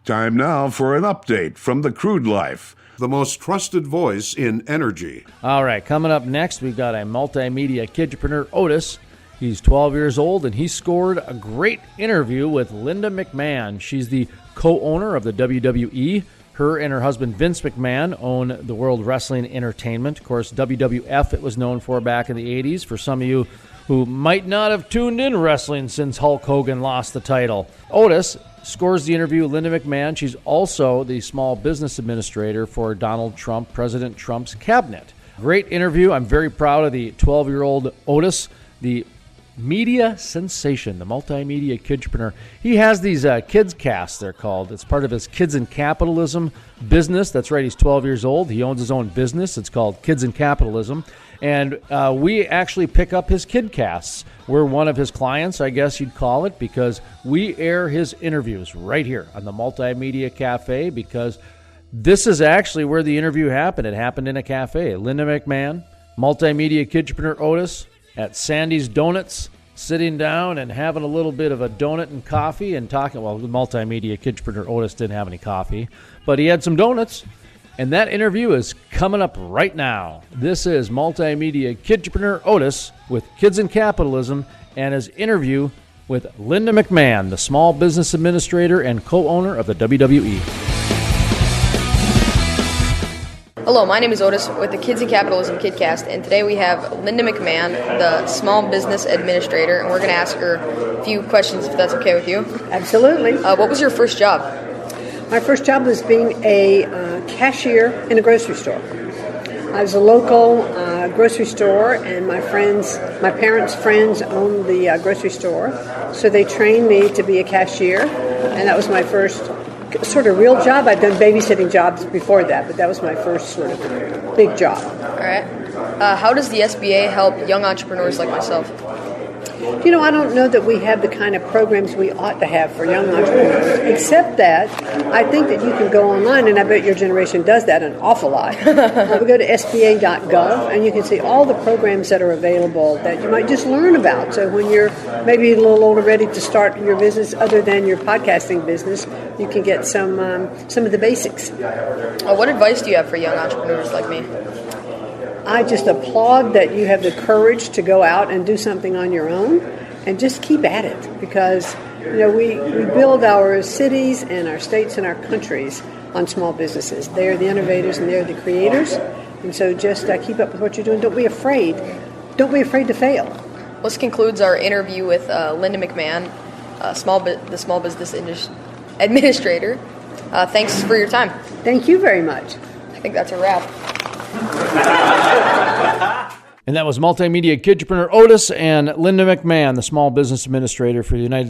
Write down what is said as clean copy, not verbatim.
Time now for an update from the Crude Life, the most trusted voice in energy. All right, coming up next, we've got a multimedia kidpreneur, Otis. He's 12 years old, and he scored a great interview with Linda McMahon. She's the co-owner of the WWE. Her and her husband, Vince McMahon, own the World Wrestling Entertainment. Of course, WWF it was known for back in the 80s. For some of you who might not have tuned in wrestling since Hulk Hogan lost the title. Otis scores the interview with Linda McMahon. She's also the small business administrator for Donald Trump, President Trump's cabinet. Great interview. I'm very proud of the 12-year-old Otis, the media sensation, the multimedia kidpreneur. He has these kids casts, they're called. It's part of his Kids in Capitalism business. That's right, he's 12 years old. He owns his own business. It's called Kids in Capitalism. And we actually pick up his kid casts. We're one of his clients, I guess you'd call it, because we air his interviews right here on the Multimedia Cafe, because this is actually where the interview happened. It happened in a cafe. Linda McMahon, multimedia kidpreneur Otis, at Sandy's Donuts, sitting down and having a little bit of a donut and coffee and talking. Well, the multimedia kidpreneur Otis didn't have any coffee, but he had some donuts. And that interview is coming up right now. This is multimedia kidpreneur Otis with Kids in Capitalism and his interview with Linda McMahon, the small business administrator and co-owner of the WWE. Hello, my name is Otis with the Kids in Capitalism KidCast, and today we have Linda McMahon, the small business administrator, and we're going to ask her a few questions, if that's okay with you. Absolutely. What was your first job? My first job was being a cashier in a grocery store. I was a local grocery store, and my parents' friends owned the grocery store, so they trained me to be a cashier, and that was my first sort of real job. I'd done babysitting jobs before that, but that was my first sort of big job. All right. How does the SBA help young entrepreneurs like myself? You know, I don't know that we have the kind of programs we ought to have for young entrepreneurs, except that I think that you can go online, and I bet your generation does that an awful lot. We go to sba.gov, and you can see all the programs that are available that you might just learn about. So when you're maybe a little older, ready to start your business other than your podcasting business, you can get some of the basics. What advice do you have for young entrepreneurs like me? I just applaud that you have the courage to go out and do something on your own, and just keep at it, because we build our cities and our states and our countries on small businesses. They're the innovators and they're the creators, and so just keep up with what you're doing. Don't be afraid. Don't be afraid to fail. Well, this concludes our interview with Linda McMahon, the small business administrator. Thanks for your time. Thank you very much. I think that's a wrap. And that was multimedia kidpreneur Otis and Linda McMahon, the small business administrator for the United